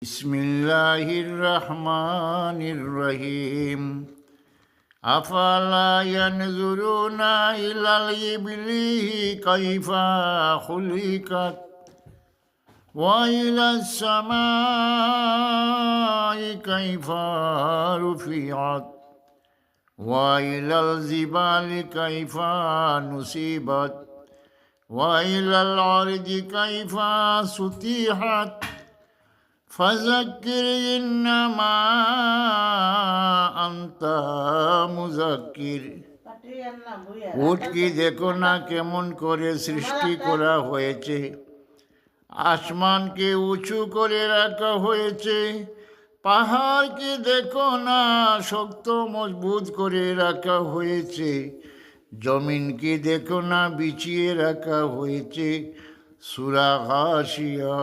বিসমিল্লাহির রহমানির রহিম। আফালা ইয়ানজুরুনা ইলাল ইবলি কাইফা খুলিকাত ওয়া ইলাস সামাই কাইফা রুফিআত ওয়া ইলাল জিবালি কাইফা নুসিবাত ওয়া ইলাল আরদি কাইফা সুতিহাত ফাযাক্কির ইন্নামা আনতা মুযাক্কির। উট কি দেখো না কেমন করে সৃষ্টি করা হয়েছে, আসমানকে উঁচু করে রাখা হয়েছে, পাহাড়কে দেখো না শক্ত মজবুত করে রাখা হয়েছে, জমিনকে দেখো না বিছিয়ে রাখা হয়েছে। সূরা গাশিয়া।